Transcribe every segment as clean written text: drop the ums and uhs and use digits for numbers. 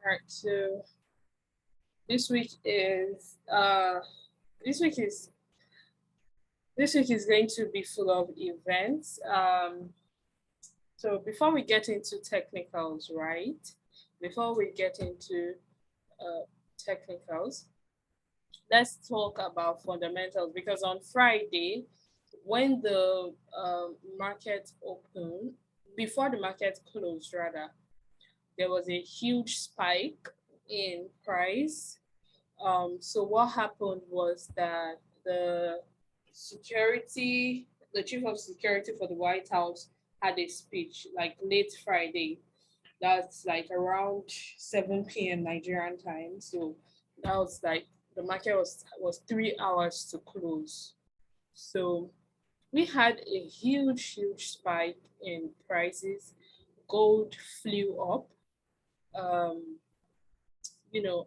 All right, so this week is uh this week is this week is going to be full of events. So before we get into technicals, right? Before we get into uh, technicals, let's talk about fundamentals because on Friday, when the market opened, before the market closed, rather, there was a huge spike in price. So what happened was that the security, the chief of security for the White House had a speech like late Friday. That's like around 7 p.m. Nigerian time. So that was like the market was 3 hours to close. So we had a huge spike in prices. Gold flew up. Um,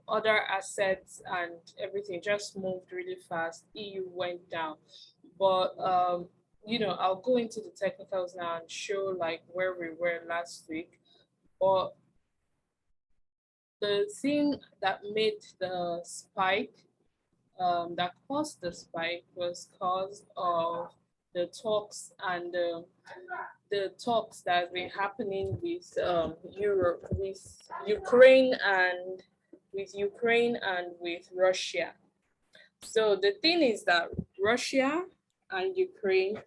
other assets and everything just moved really fast. EU went down. But I'll go into the technicals now and show like where we were last week. But the thing that made the spike, that caused the spike, was cause of the talks and the talks that have been happening with Europe, with Ukraine and with Russia. So the thing is that Russia and Ukraine,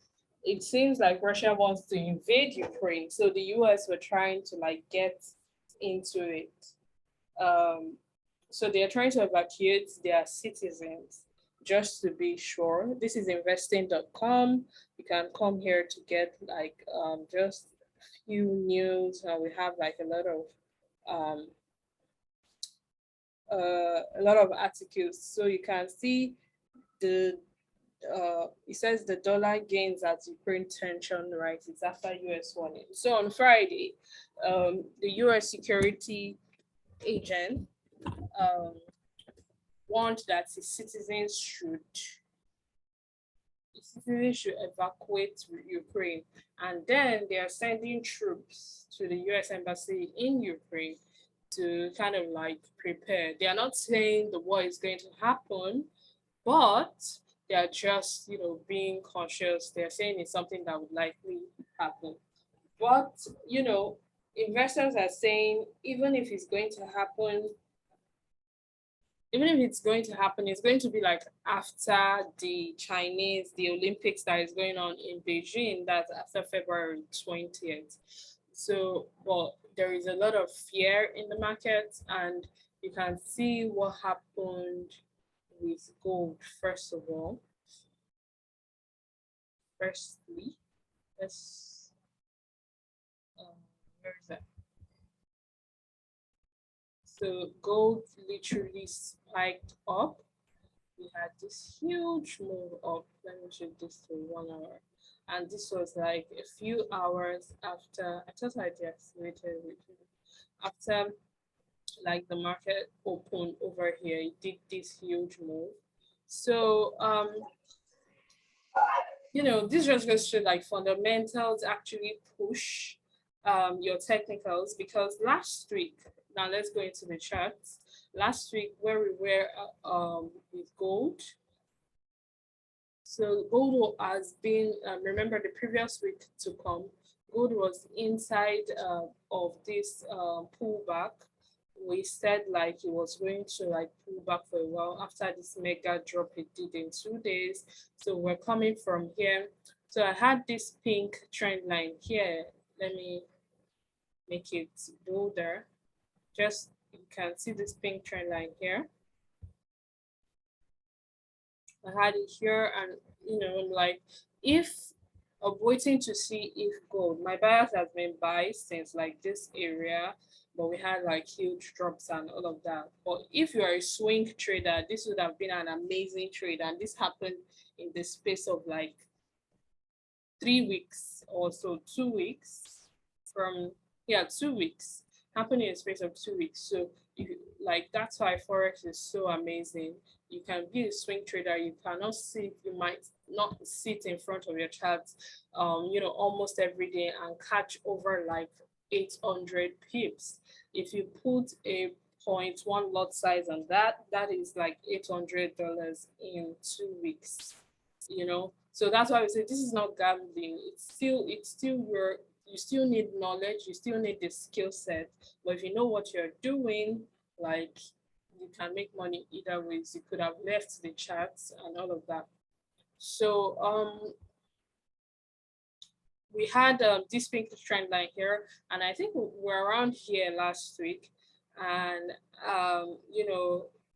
it seems like Russia wants to invade Ukraine. So the US were trying to like get into it. Um, so they are trying to evacuate their citizens just to be sure. This is investing.com. You can come here to get like just few news. We have like um, a lot of articles. So you can see the it says the dollar gains as Ukraine tension rises after US warning. So on Friday, the US security agent um, warned that citizens should evacuate Ukraine, and then they are sending troops to the US embassy in Ukraine to kind of like prepare. They are not saying the war is going to happen, but they are just being cautious. They are saying it's something that would likely happen. But investors are saying even if it's going to happen, it's going to be like after the Olympics that is going on in Beijing. That's after February 20th. So, but there is a lot of fear in the market, and you can see what happened with gold. First of all, firstly, let's where is that? So gold literally spiked up. We had this huge move up. Let me check this to 1 hour. And this was like a few hours after I thought I deactivated it. After like the market opened over here, it did this huge move. So this just goes to like fundamentals actually push your technicals, because last week, now let's go into the charts. Last week, where we were with gold. So gold has been, remember the previous week to come, gold was inside of this pullback. We said like it was going to like pull back for a while after this mega drop it did in 2 days. So we're coming from here. So I had this pink trend line here. Let me make it bolder. Just you can see this pink trend line here. I had it here, and like if I'm waiting to see if gold, my bias has been buy since like this area, but we had like huge drops and all of that. But if you are a swing trader, this would have been an amazing trade, and this happened in the space of like 3 weeks or so, 2 weeks from 2 weeks, happened in the space of 2 weeks. So like that's why Forex is so amazing. You can be a swing trader, you might not sit in front of your charts almost every day and catch over like 800 pips. If you put a point, one lot size, and that is like $800 in 2 weeks. So that's why we say this is not gambling. It's still you still need knowledge, you still need the skill set. But if you know what you're doing, like, you can make money either ways. You could have left the charts and all of that. So we had this pink trend line here, and I think we're around here last week, and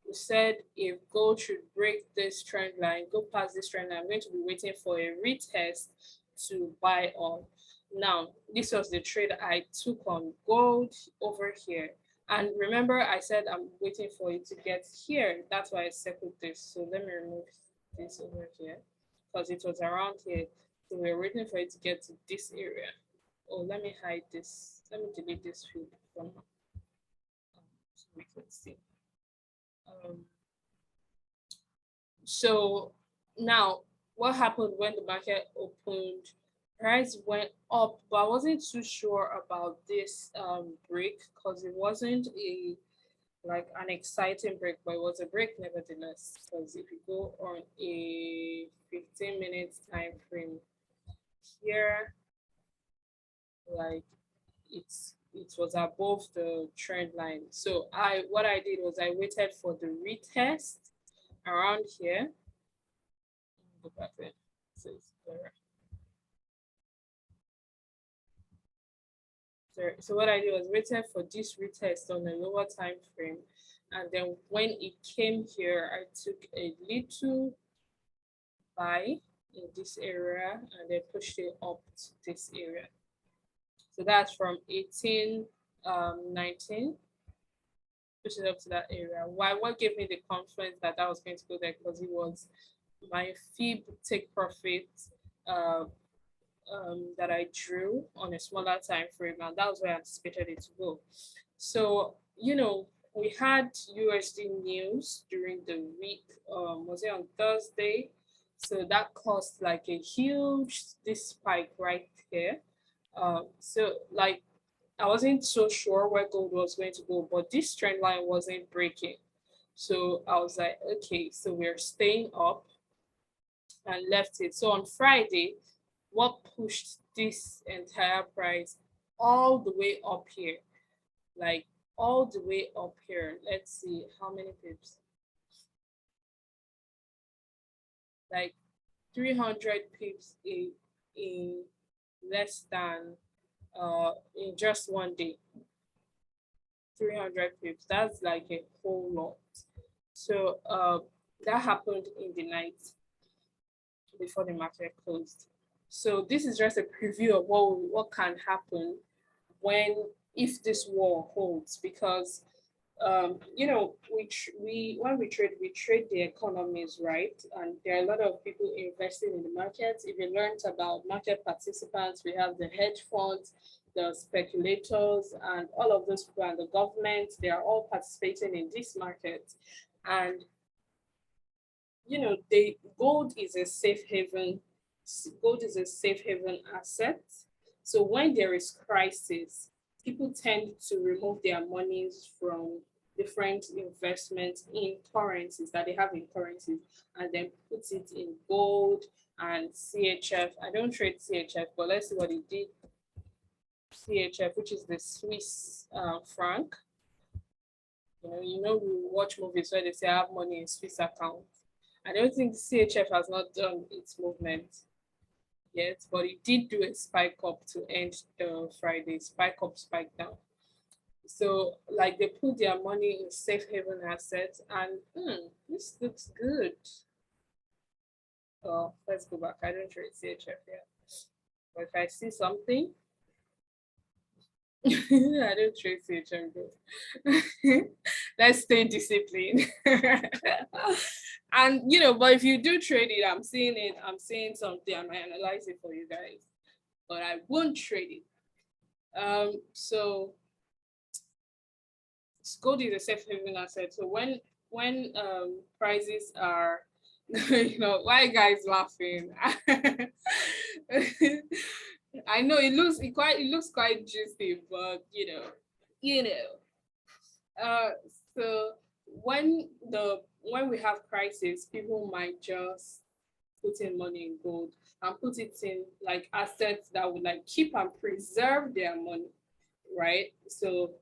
we said if gold should break this trend line, go past this trend line, I'm going to be waiting for a retest to buy on. Now, this was the trade I took on gold over here. And remember, I said I'm waiting for it to get here. That's why I circled this. So let me remove this over here because it was around here. So we're waiting for it to get to this area. Oh, let me hide this. Let me delete this field from so we can see. So now, what happened when the market opened? Price went up, but I wasn't too sure about this break because it wasn't an exciting break, but it was a break nevertheless. Because if you go on a 15 minutes time frame here, like it was above the trend line. So what I did was I waited for the retest around here. Go back there. So it's better. So what I did was waited for this retest on a lower time frame, and then when it came here, I took a little buy in this area and then pushed it up to this area. So that's from 1819, push it up to that area. What gave me the confidence that I was going to go there? Because it was my fib take profit that I drew on a smaller time frame, and that was where I anticipated it to go. So we had USD news during the week. Was it on Thursday? So that caused like a huge this spike right here. So like I wasn't so sure where gold was going to go, but this trend line wasn't breaking. So I was like, okay, so we're staying up, and left it. So on Friday, what pushed this entire price all the way up here? Like all the way up here. Let's see how many pips. Like 300 pips in less than in just one day. 300 pips. That's like a whole lot. So that happened in the night before the market closed. So this is just a preview of what can happen if this war holds, because when we trade the economies, right? And there are a lot of people investing in the markets. If you learned about market participants, we have the hedge funds, the speculators, and all of those people, and the government. They are all participating in this market, and gold is a safe haven. Gold is a safe haven asset. So when there is crisis, people tend to remove their monies from different investments in currencies that they have in currencies, and then put it in gold and CHF. I don't trade CHF, but let's see what it did. CHF, which is the Swiss franc. We watch movies where they say I have money in Swiss account. I don't think CHF has not done its movement yet, but it did do a spike up to end the Friday, spike up, spike down. So like they put their money in safe haven assets, and this looks good. Oh, let's go back. I don't trade CHF yet, but if I see something, I don't trade CHF. Let's stay disciplined. And but if you do trade it, I'm seeing something, I might analyze it for you guys, but I won't trade it. So gold is a safe haven asset. So when prices are why are you guys laughing? I know it looks quite juicy, but So when we have crisis, people might just put in money in gold and put it in like assets that would like keep and preserve their money, right? So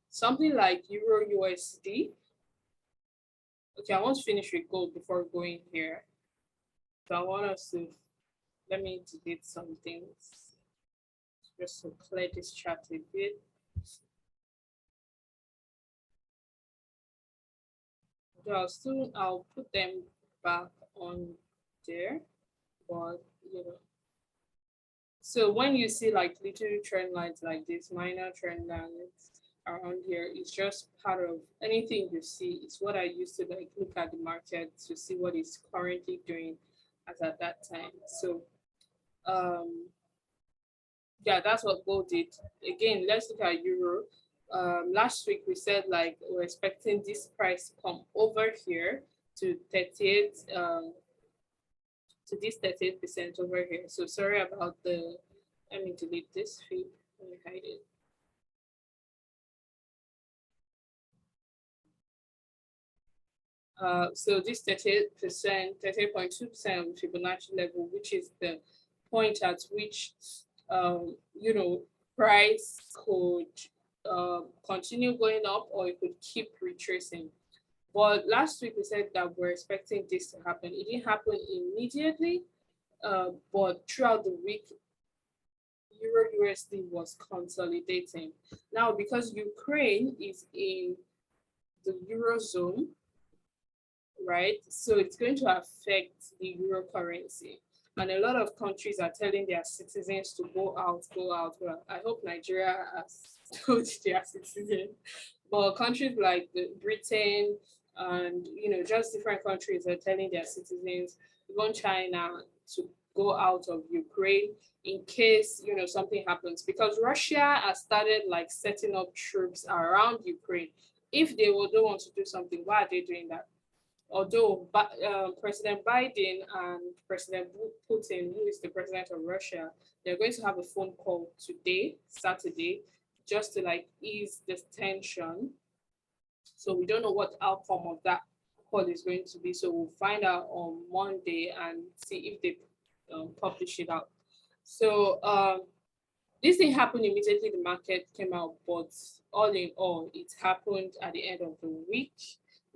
something like Euro USD. Okay, I want to finish with gold before going here. So I want us to let me delete some things just to clear this chart a bit. So I'll put them back on there, but you know. So when you see like little trend lines like this, minor trend lines around here, it's just part of anything you see. It's what I used to like look at the market to see what it's currently doing as at that time. So um yeah, that's what gold did. Again, let's look at euro. Last week we said like we're expecting this price to come over here to 38 to this 38% over here. So sorry about the, let me delete this feed. Let me hide it. So this 38%, 38.2% of the Fibonacci level, which is the point at which, you know, price could continue going up or it could keep retracing. But last week we said that we're expecting this to happen. It didn't happen immediately, but throughout the week, Euro USD was consolidating. Now, because Ukraine is in the Eurozone, right? So it's going to affect the euro currency. And a lot of countries are telling their citizens to go out, go out. Well, I hope Nigeria has told their citizens. But countries like Britain and just different countries are telling their citizens, even China, to go out of Ukraine in case something happens. Because Russia has started like setting up troops around Ukraine. If they don't want to do something, why are they doing that? Although President Biden and President Putin, who is the president of Russia, they're going to have a phone call today, Saturday, just to like ease the tension. So we don't know what outcome of that call is going to be. So we'll find out on Monday and see if they publish it out. So this thing happened immediately. The market came out, but all in all, it happened at the end of the week.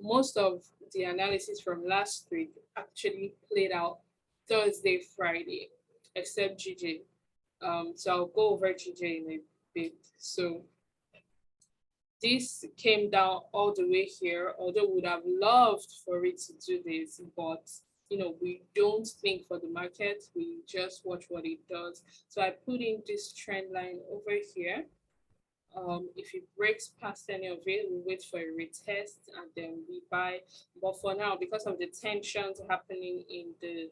Most of the analysis from last week actually played out Thursday, Friday, except GJ. So I'll go over GJ in a bit. So this came down all the way here, although we would have loved for it to do this, but we don't think for the market, we just watch what it does. So I put in this trend line over here. If it breaks past any of it, we wait for a retest and then we buy. But for now, because of the tensions happening in the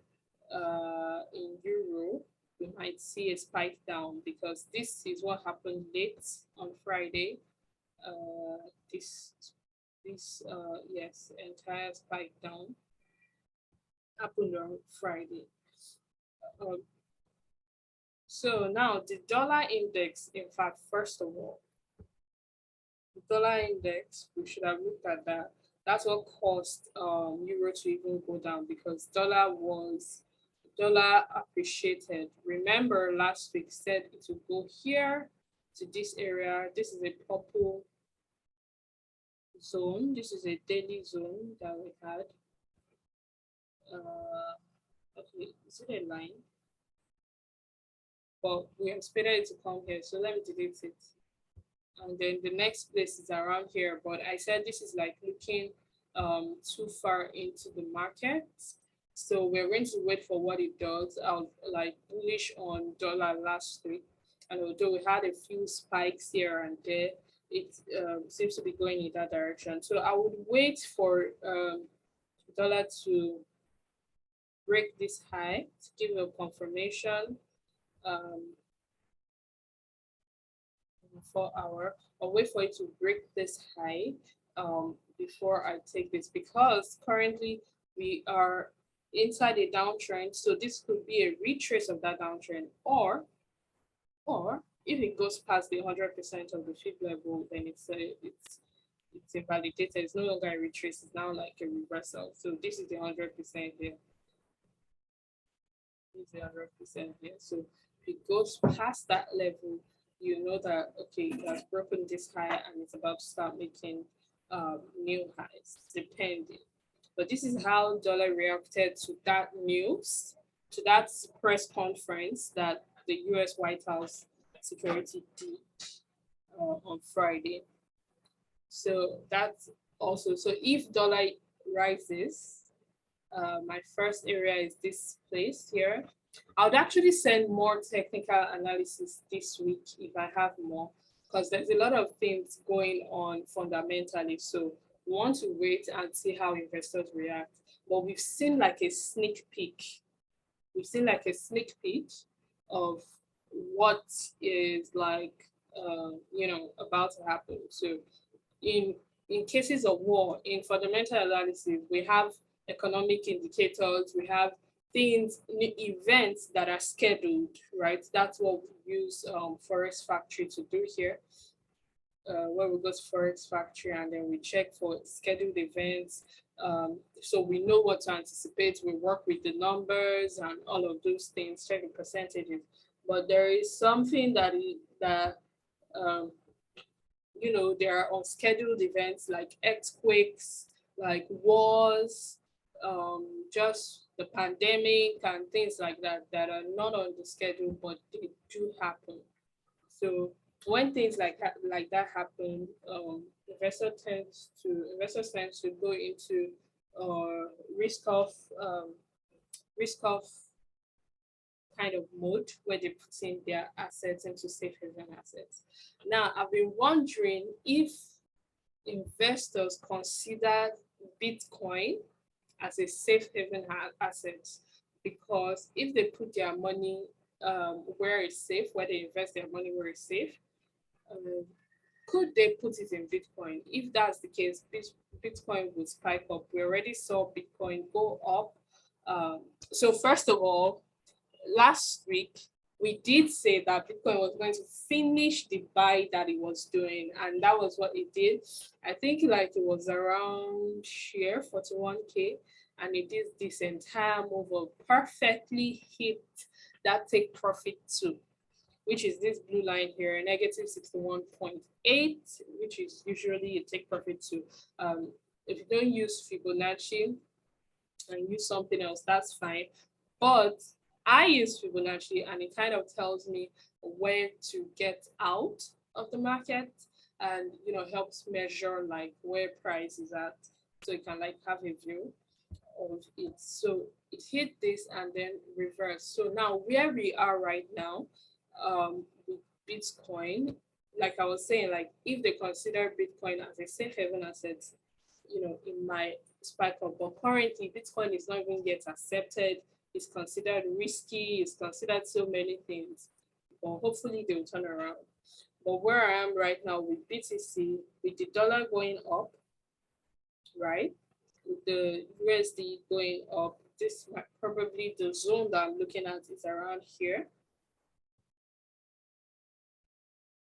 in euro, we might see a spike down because this is what happened late on Friday. This yes, entire spike down happened on Friday. So now the dollar index, in fact, first of all, the dollar index, we should have looked at that. That's what caused euro to even go down because dollar appreciated. Remember last week said it would go here to this area. This is a purple zone. This is a daily zone that we had. Okay, is it a line? But we expected it to come here, so let me delete it. And then the next place is around here, but I said this is like looking too far into the market, so we're going to wait for what it does. I was like bullish on dollar last week, and although we had a few spikes here and there, it seems to be going in that direction. So I would wait for dollar to break this high to give you a confirmation 4 hour, or wait for it to break this high before I take this, because currently we are inside a downtrend. So this could be a retrace of that downtrend, or if it goes past the 100% of the fib level, then it's it's invalidated. It's no longer a retrace. It's now like a reversal. So this is the 100% here. This is the 100% here. So if it goes past that level, you know that okay, it has broken this high and it's about to start making new highs, depending. But this is how dollar reacted to that news, to that press conference that the U.S. White House security did on Friday. So that's also, so if dollar rises, my first area is this place here. I would actually send more technical analysis this week if I have more, because there's a lot of things going on fundamentally. So we want to wait and see how investors react. But we've seen like a sneak peek. We've seen like a sneak peek of what is like, about to happen. So in cases of war, in fundamental analysis, we have economic indicators, we have things, events that are scheduled, right? That's what we use Forex Factory to do here. Where we go to Forex Factory and then we check for scheduled events. So we know what to anticipate. We work with the numbers and all of those things, check the percentages. But there is something that there are unscheduled events like earthquakes, like wars, just the pandemic and things like that that are not on the schedule, but they do happen. So when things like that happen, investors tend to go into risk off risk off kind of mode where they put in their assets into safe haven assets. Now, I've been wondering if investors consider Bitcoin as a safe haven asset, because if they put their money where it's safe, where they invest their money where it's safe, could they put it in Bitcoin? If that's the case, Bitcoin would spike up. We already saw Bitcoin go up. So first of all, last week we did say that Bitcoin was going to finish the buy that it was doing, and that was what it did. I think like it was around share 41K, and it did this entire move of perfectly hit that take profit too, which is this blue line here, negative 61.8, which is usually a take profit too. If you don't use Fibonacci and use something else, that's fine. But I use Fibonacci and it kind of tells me when to get out of the market, and helps measure like where price is at, so you can like have a view of it. So it hit this and then reverse. So now where we are right now with Bitcoin, like I was saying, like if they consider Bitcoin as a safe haven asset, it might spike up. But currently Bitcoin is not even yet accepted. It's considered risky, it's considered so many things, but hopefully they'll turn around. But where I am right now with BTC, with the dollar going up, right, with the USD going up, this might probably, the zone that I'm looking at is around here,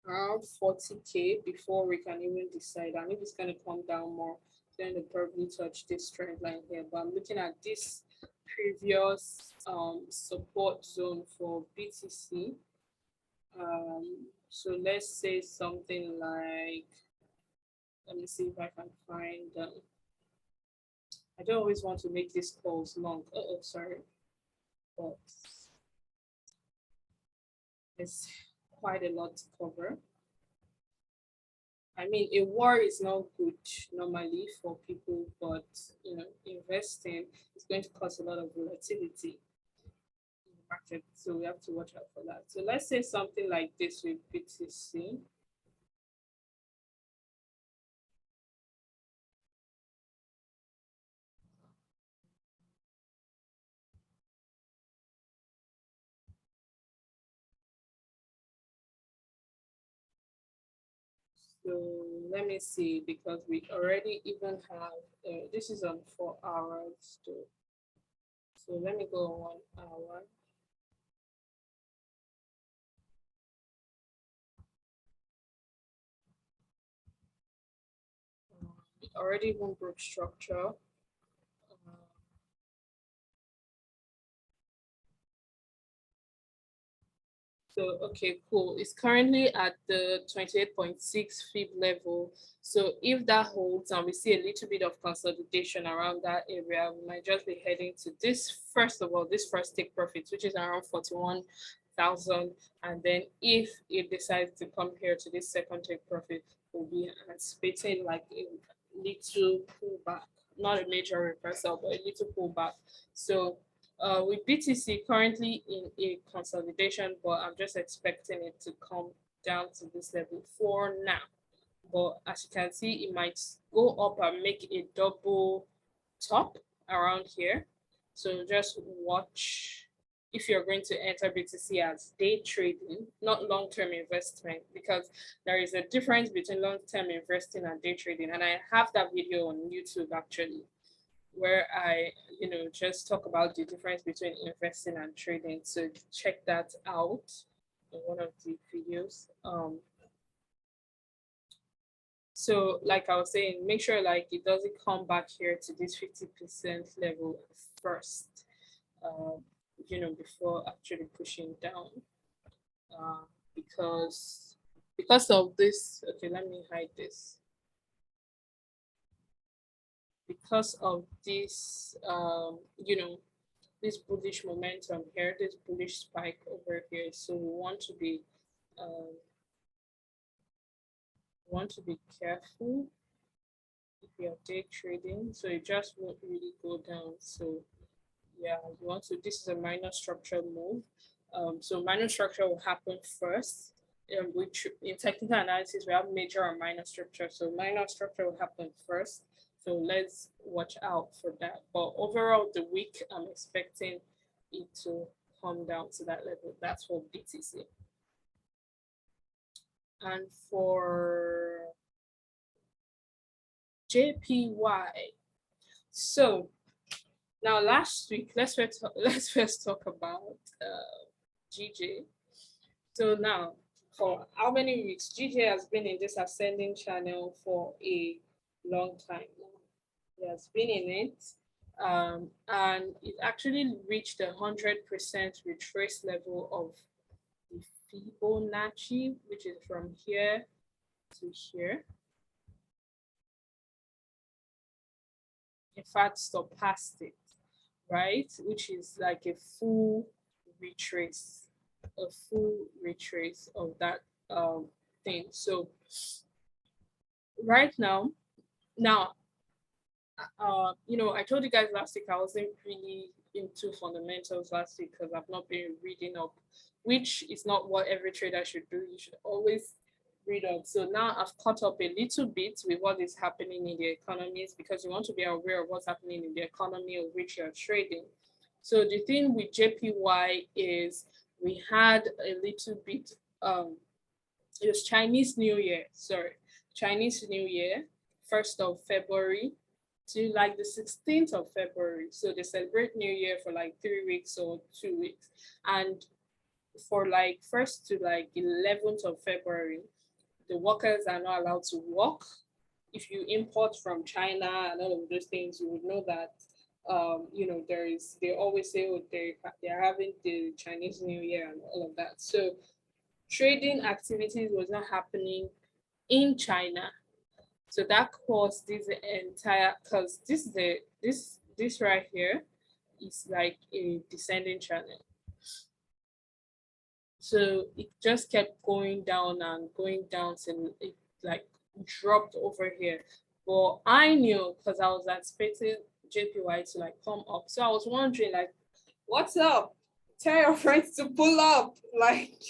around 40K before we can even decide. And if it's going to come down more, then it'll probably touch this trend line here. But I'm looking at this previous support zone for BTC. So let's say something like, let me see if I can find I don't always want to make these calls long. Sorry, but it's quite a lot to cover. I mean, a war is not good normally for people, but investing is going to cause a lot of volatility in the market, so we have to watch out for that. So let's say something like this with BTC. So let me see, because we already even have, this is on 4 hours too. So let me go on 1 hour. already even broke structure. So, okay, cool. It's currently at the 28.6 fib level. So if that holds and we see a little bit of consolidation around that area, we might just be heading to this, first of all, this first take profit, which is around 41,000. And then if it decides to come here to this second take profit, we'll be anticipating like a little pullback, not a major reversal, but a little pullback. So with BTC currently in a consolidation, but I'm just expecting it to come down to this level for now. But as you can see, it might go up and make a double top around here. So just watch if you're going to enter BTC as day trading, not long-term investment, because there is a difference between long-term investing and day trading. And I have that video on YouTube actually, where I, just talk about the difference between investing and trading. So check that out in one of the videos. So like I was saying, make sure like it doesn't come back here to this 50% level first, before actually pushing down. Because of this, okay, let me hide this. Because of this, this bullish momentum here, this bullish spike over here. So we want to be careful if you're day trading. So it just won't really go down. So yeah, you want to. This is a minor structure move. So minor structure will happen first. Which in technical analysis we have major and minor structure. So minor structure will happen first. So let's watch out for that. But overall, the week I'm expecting it to come down to that level. That's for BTC. And for JPY, so now last week, let's first talk about GJ. So now, for how many weeks? GJ has been in this ascending channel for a long time now. He has been in it, and it actually reached 100% retrace level of the Fibonacci, which is from here to here. In fact, surpassed it, right? Which is like a full retrace of that thing. So right now, I told you guys last week I wasn't really into fundamentals last week because I've not been reading up, which is not what every trader should do. You should always read up. So now I've caught up a little bit with what is happening in the economies, because you want to be aware of what's happening in the economy of which you're trading. So the thing with JPY is we had a little bit, it was Chinese New Year, 1st of February to like the 16th of February. So they celebrate New Year for like 3 weeks or 2 weeks. And for like 1st to like 11th of February, the workers are not allowed to work. If you import from China and all of those things, you would know that they always say, oh, they're having the Chinese New Year and all of that. So trading activities was not happening in China. So that caused this entire, because this right here is like a descending channel. So it just kept going down and going down till it like dropped over here. But I knew, because I was anticipating JPY to like come up. So I was wondering like, what's up? Tell your friends to pull up. Like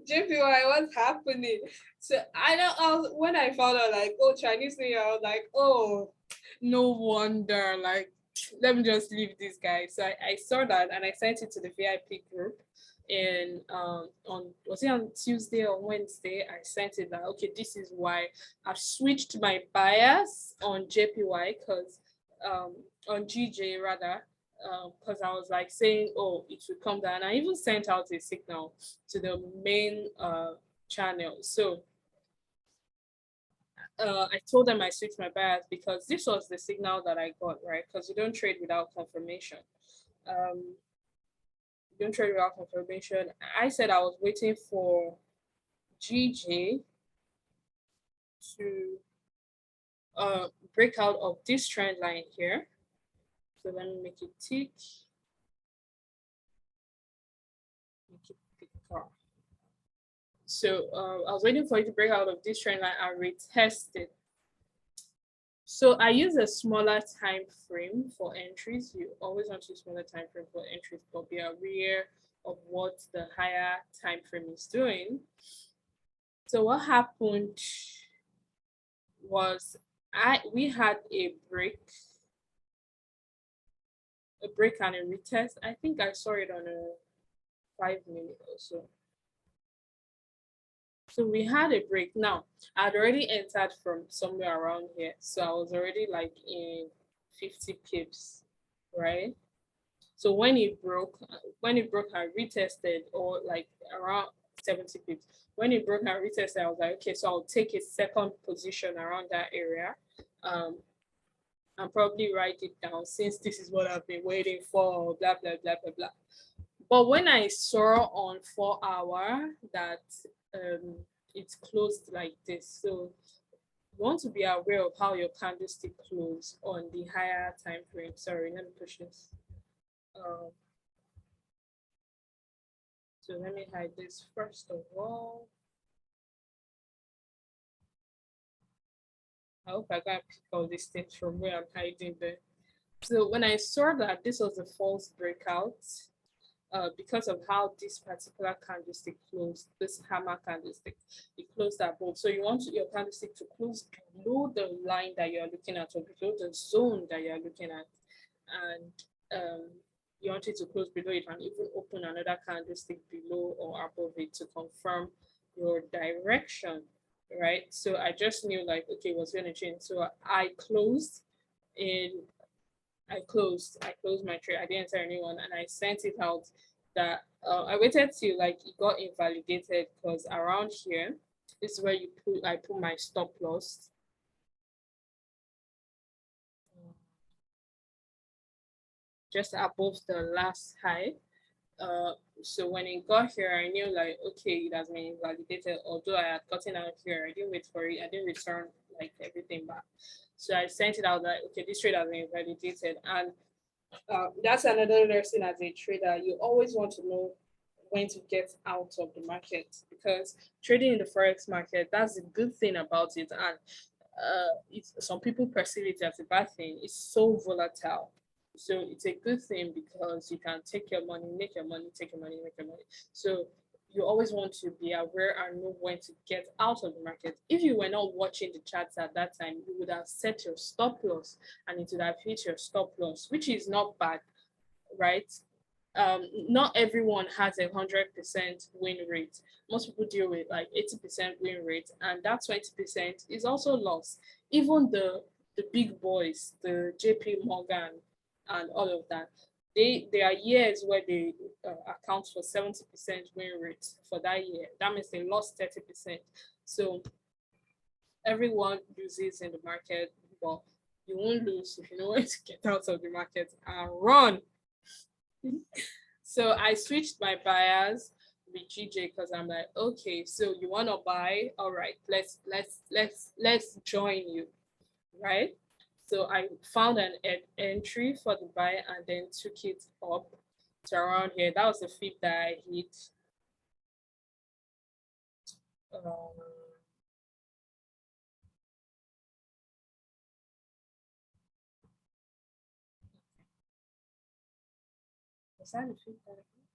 JPY, what's happening? So when I found out like, oh, Chinese New Year, I was like, oh, no wonder. Like, let me just leave this guy. So I saw that and I sent it to the VIP group. And was it on Tuesday or Wednesday? I sent it that, okay, this is why I've switched my bias on JPY, because on GJ rather, because I was like saying, oh, it should come down. I even sent out a signal to the main channel. So I told them I switched my bias because this was the signal that I got, right? Because you don't trade without confirmation. Um, you don't trade without confirmation. I said I was waiting for GJ to break out of this trend line here. So let me make it tick. Make it thicker. So I was waiting for it to break out of this trend line and retest it. So I use a smaller time frame for entries. You always want to use smaller time frame for entries, but be aware of what the higher time frame is doing. So what happened was we had a break and a retest. I think I saw it on a 5 minute or so. So we had a break. Now, I'd already entered from somewhere around here. So I was already like in 50 pips, right? So when it broke, I retested or like around 70 pips. When it broke, I retested. I was like, okay, so I'll take a second position around that area. Um, and probably write it down since this is what I've been waiting for, blah, blah, blah, blah, blah. But when I saw on 4 hour that it's closed like this, so you want to be aware of how your candlestick close on the higher time frame. Sorry, let me push this. Um, so let me hide this first of all. I hope I can pick all these things from where I'm hiding them. So when I saw that this was a false breakout, because of how this particular candlestick closed, this hammer candlestick, it closed above. So you want your candlestick to close below the line that you're looking at or below the zone that you're looking at. And you want it to close below it and even open another candlestick below or above it to confirm your direction, right? So I just knew like, okay, what's going to change. So I closed in I closed my trade. I didn't enter anyone, and I sent it out. That I waited till like it got invalidated because around here is where I put my stop loss. Just above the last high. So when it got here, I knew like, okay, it has been invalidated. Although I had gotten out here, I didn't wait for it. I didn't return like everything back. So I sent it out that okay, this trade has been invalidated, and that's another lesson as a trader. You always want to know when to get out of the market because trading in the forex market, that's the good thing about it. And some people perceive it as a bad thing. It's so volatile. So it's a good thing because you can take your money, make your money, take your money, make your money. So you always want to be aware and know when to get out of the market. If you were not watching the charts at that time, you would have set your stop loss and it would have hit your stop loss, which is not bad, right? Not everyone has 100% win rate. Most people deal with like 80% win rate, and that 20% is also loss. Even the big boys, the JP Morgan, and all of that, there are years where they account for 70% win rate for that year. That means they lost 30%. So everyone loses in the market, but you won't lose if you know when to get out of the market and run. So I switched my buyers with GJ because I'm like, okay, so you want to buy? All right, let's join you, right? So I found an entry for the buy and then took it up to around here. That was the fib that I hit. Um, was that the fib that I hit?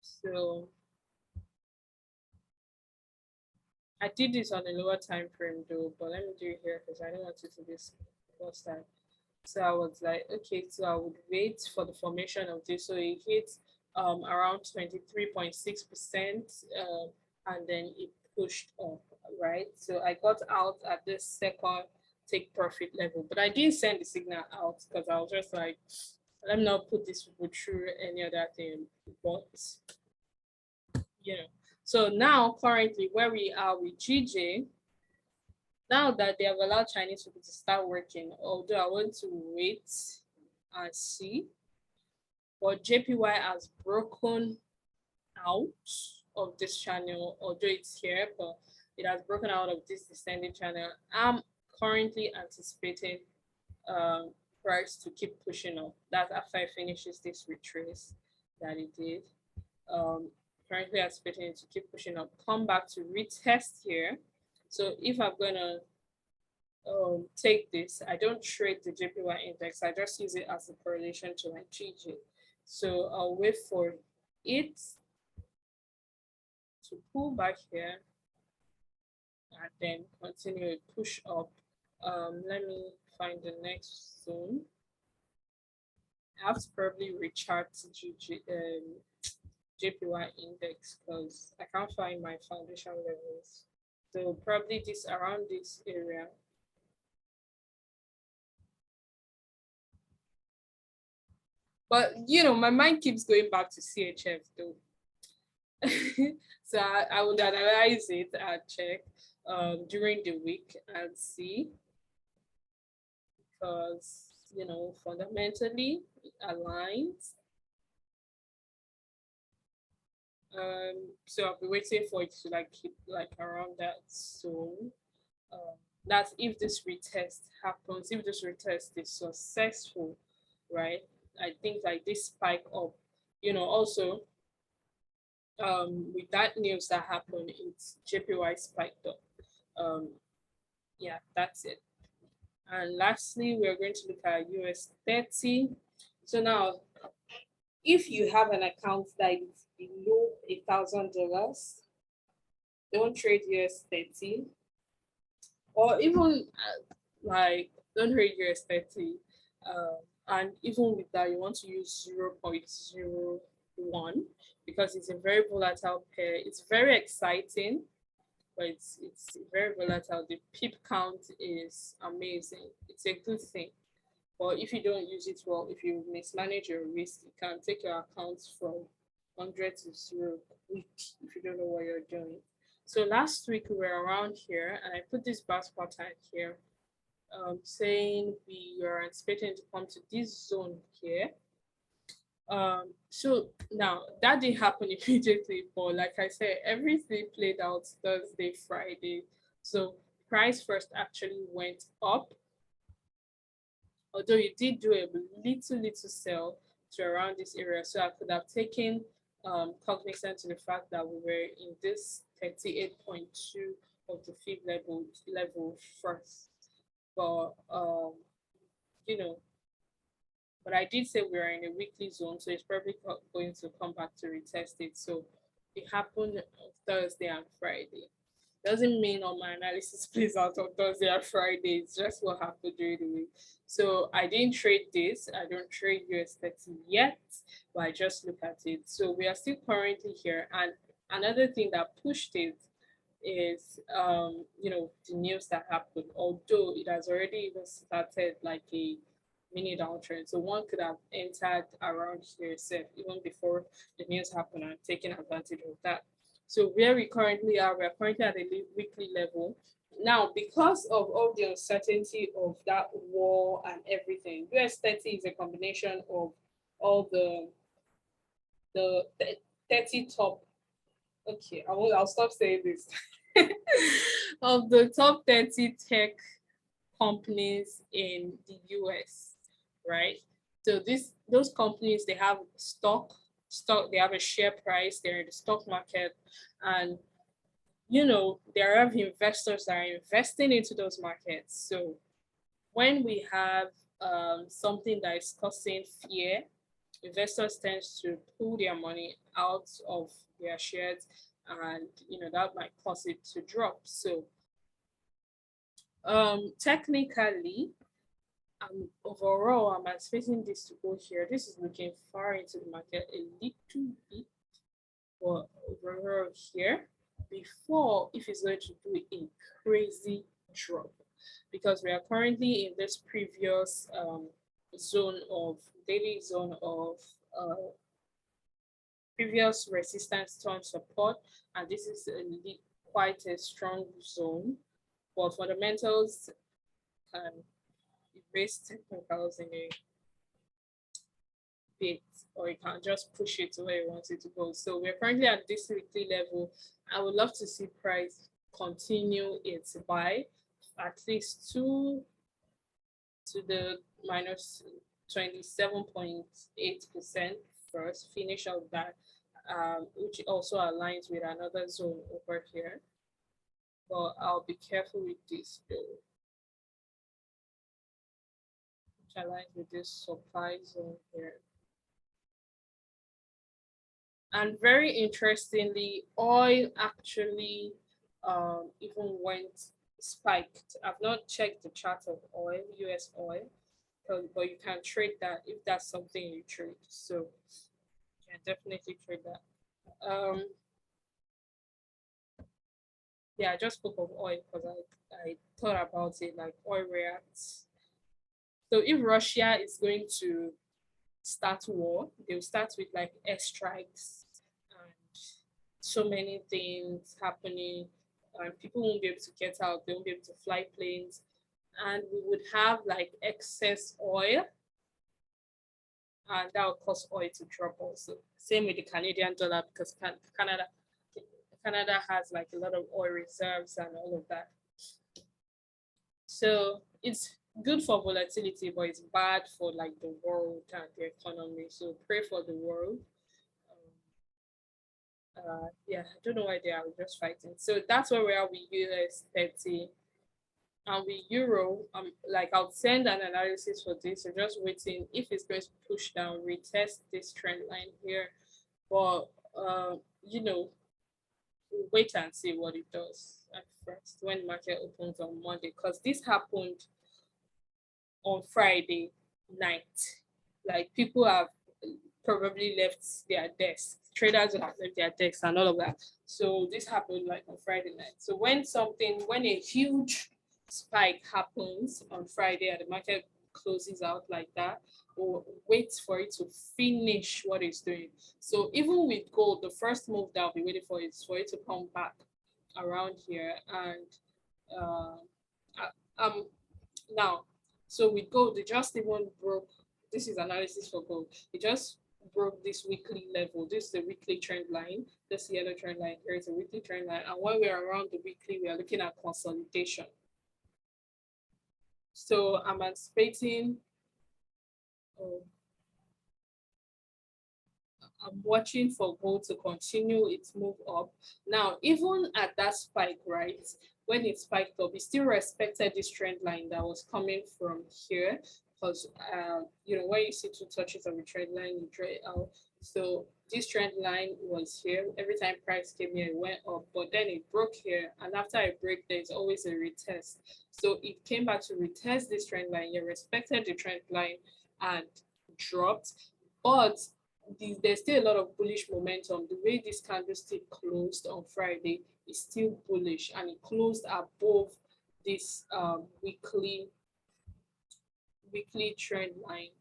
So I did this on a lower time frame though, but let me do it here because I don't want it to be first time. So I was like, okay, so I would wait for the formation of this. So it hit around 23.6%, and then it pushed up, right? So I got out at this second take profit level, but I didn't send the signal out because I was just like, let me not put this people through any other thing. But you know, So now currently where we are with GJ, now that they have allowed Chinese people to start working, although I want to wait and see, but JPY has broken out of this channel, although it's here, but it has broken out of this descending channel. I'm currently anticipating price to keep pushing up. That's after it finishes this retrace that it did. Currently anticipating it to keep pushing up, come back to retest here. So if I'm gonna take this, I don't trade the JPY index, I just use it as a correlation to my GJ. So I'll wait for it to pull back here and then continue to push up. Let me find the next zone. I have to probably rechart JPY index because I can't find my foundation levels. So probably this around this area. But you know, my mind keeps going back to CHF though. So I would analyze it and check during the week and see, because you know fundamentally it aligns. So I'll be waiting for it to like keep like around that zone. That's if this retest happens, if this retest is successful, right? I think like this spike up, you know, also with that news that happened, it's JPY spiked up. Yeah, that's it. And lastly, we're going to look at US 30. So now, if you have an account that is below $1,000, don't trade US 30, or even like don't trade US 30. And even with that, you want to use 0.01 because it's a very volatile pair. It's very exciting, but it's very volatile. The pip count is amazing. It's a good thing. But if you don't use it well, if you mismanage your risk, it can take your accounts from 100 to 0 quick if you don't know what you're doing. So last week we were around here, and I put this bar pattern here, saying we are anticipating to come to this zone here. So now that didn't happen immediately, but like I said, everything played out Thursday, Friday. So price first actually went up, although you did do a little sell to around this area. So I could have taken cognizance to the fact that we were in this 38.2 of the fib level first. But you know, but I did say we are in a weekly zone, so it's probably going to come back to retest it. So it happened on Thursday and Friday. Doesn't mean all my analysis plays out on Thursday and Friday. It's just what happened during the week. So I didn't trade this. I don't trade US 30 yet, but I just look at it. So we are still currently here. And another thing that pushed it is you know, the news that happened, although it has already even started like a mini downtrend. So one could have entered around here itself even before the news happened and taken advantage of that. So where we currently are, we're currently at a weekly level. Now, because of all the uncertainty of that war and everything, US 30 is a combination of all the 30 top, okay, I'll stop saying this, of the top 30 tech companies in the US, right? So those companies, they have stock, they have a share price, they're in the stock market, and you know, there are investors that are investing into those markets. So when we have something that is causing fear, investors tend to pull their money out of their shares, and you know that might cause it to drop. So technically, overall, I'm expecting this to go here. This is looking far into the market a little bit, but overall here, before if it's going to do a crazy drop, because we are currently in this previous daily zone of previous resistance turned support, and this is quite a strong zone. But fundamentals can erase technicals in a bit, or you can just push it to where you want it to go. So we're currently at this weekly level. I would love to see price continue its buy at least to the minus 27.8% first, finish out that, which also aligns with another zone over here. But I'll be careful with this though, which aligns with this supply zone here. And very interestingly, oil actually even went spiked. I've not checked the chart of oil, US oil, but you can trade that if that's something you trade. So you can definitely trade that. Yeah, I just spoke of oil because I thought about it, like oil reacts. So if Russia is going to start war, they'll start with like airstrikes and so many things happening, and people won't be able to get out, they won't be able to fly planes, and we would have like excess oil, and that will cause oil to drop also. Same with the Canadian dollar, because Canada has like a lot of oil reserves and all of that. So it's good for volatility, but it's bad for like the world and the economy. So pray for the world. Yeah, I don't know why they are just fighting. So that's where we are with US 30 and with Euro. Like I'll send an analysis for this. So just waiting if it's going to push down, retest this trend line here. But you know, we'll wait and see what it does at first when the market opens on Monday, because this happened on Friday night. Like people have probably left their desks. Traders will have left their desks and all of that. So this happened like on Friday night. So when a huge spike happens on Friday and the market closes out like that, or wait for it to finish what it's doing. So even with gold, the first move that I'll be waiting for is for it to come back around here. And now, so with gold, it just even broke. This is analysis for gold. It just broke this weekly level. This is the weekly trend line. This yellow trend line. Here is a weekly trend line. And when we're around the weekly, we are looking at consolidation. So I'm anticipating. I'm watching for gold to continue its move up. Now, even at that spike, right, when it spiked up, it still respected this trend line that was coming from here. Because, you know, when you see two touches of a trend line, you trade out. So this trend line was here. Every time price came here, it went up, but then it broke here. And after I break, there's always a retest. So it came back to retest this trend line. It respected the trend line and dropped. But there's still a lot of bullish momentum. The way this candlestick closed on Friday is still bullish, and it closed above this weekly trend line.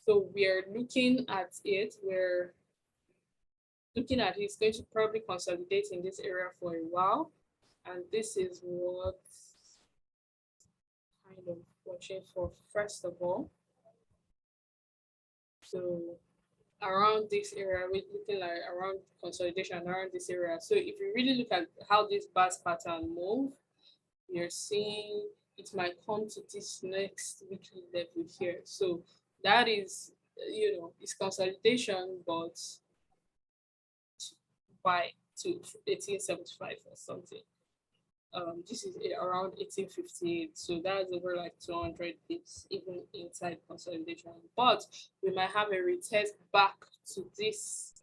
So we're looking at it. We're looking at it. It's going to probably consolidate in this area for a while, and this is what kind of watching for first of all. So around this area, we're looking like around consolidation around this area. So if you really look at how this bars pattern move, you're seeing it might come to this next weekly level here. So that is, you know, it's consolidation, but by to 1875 or something. This is around 1858, so that's over like 200 pips even inside consolidation, but we might have a retest back to this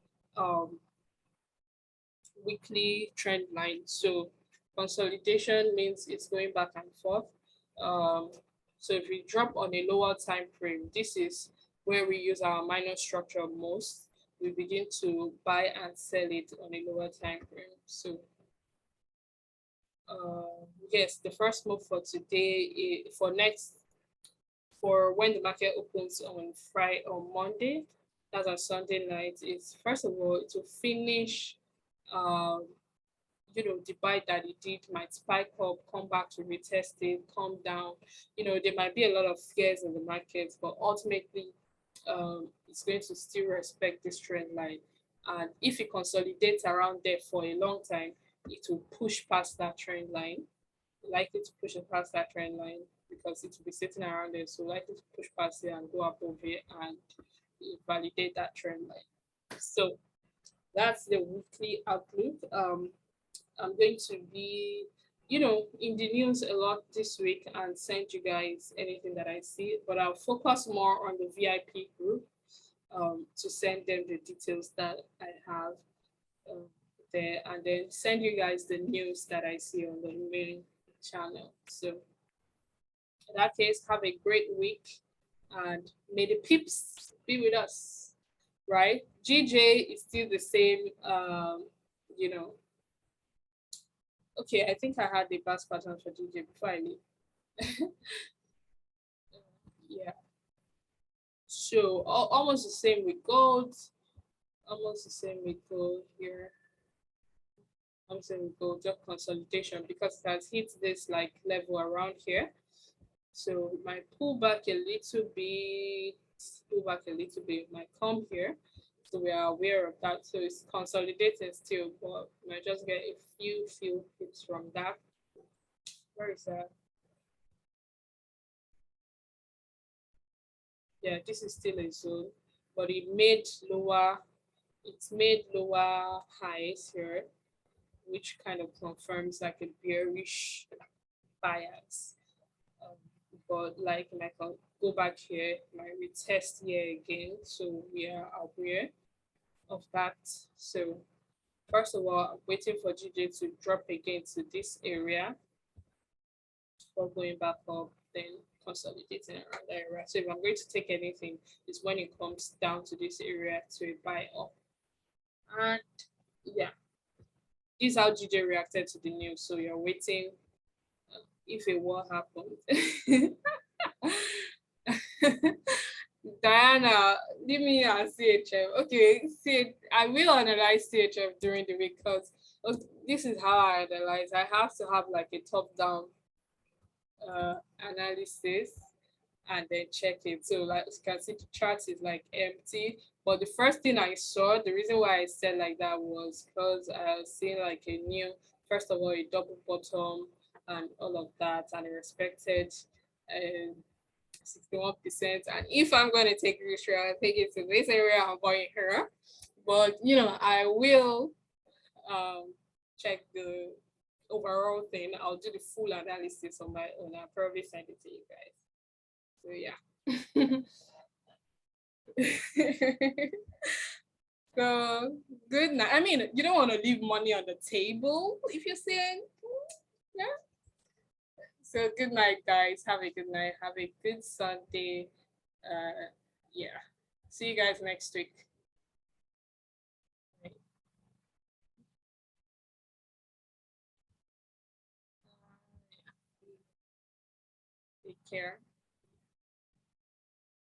weekly trend line. So consolidation means it's going back and forth. So if we drop on a lower time frame, this is where we use our minor structure most. We begin to buy and sell it on a lower time frame. So yes, the first move for today, for when the market opens on Friday or Monday, that's on Sunday night, is first of all to finish, um, the buy that it did might spike up, come back to retest it, come down. There might be a lot of fears in the markets, but ultimately, it's going to still respect this trend line. And if it consolidates around there for a long time, it will push past that trend line, likely to push it past that trend line because it will be sitting around there. So likely to push past it and go above it and validate that trend line. So that's the weekly outlook. I'm going to be, in the news a lot this week and send you guys anything that I see, but I'll focus more on the VIP group, to send them the details that I have, um, there, and then send you guys the news that I see on the main channel. So in that case, have a great week and may the peeps be with us, right? GJ is still the same, you know. Okay, I think I had the best pattern for GJ before I leave. Yeah. So almost the same with gold. Almost the same with gold here. Almost the same with gold, just consolidation because it has hit this like level around here. So it might pull back a little bit, might come here. So we are aware of that. So it's consolidating still, but we might just get a few hits from that. Where is that? Yeah, this is still a zone, but it's made lower highs here, which kind of confirms like a bearish bias. Um, but like I can go back here, my retest here again. So we are aware of that. So first of all, I'm waiting for GJ to drop again to this area before going back up, then consolidating around that area. So if I'm going to take anything, it's when it comes down to this area to a buy up. And yeah, this is how GJ reacted to the news. So you're waiting, if a war happened. Diana, leave me at CHF. Okay, see, I will analyze CHF during the week because this is how I analyze. I have to have like a top-down analysis and then check it. So like you can see the chart is like empty. But the first thing I saw, the reason why I said like that was because I was seeing like a new, first of all, a double bottom and all of that, and I respected 61%. And if I'm going to take this trade, I'll take it to this area and buy her. But I will check the overall thing. I'll do the full analysis on my own. I'll probably send it to you guys. So yeah. So good night. I mean, you don't want to leave money on the table if you're saying, yeah. So good night, guys. Have a good night. Have a good Sunday. Yeah. See you guys next week. Take care.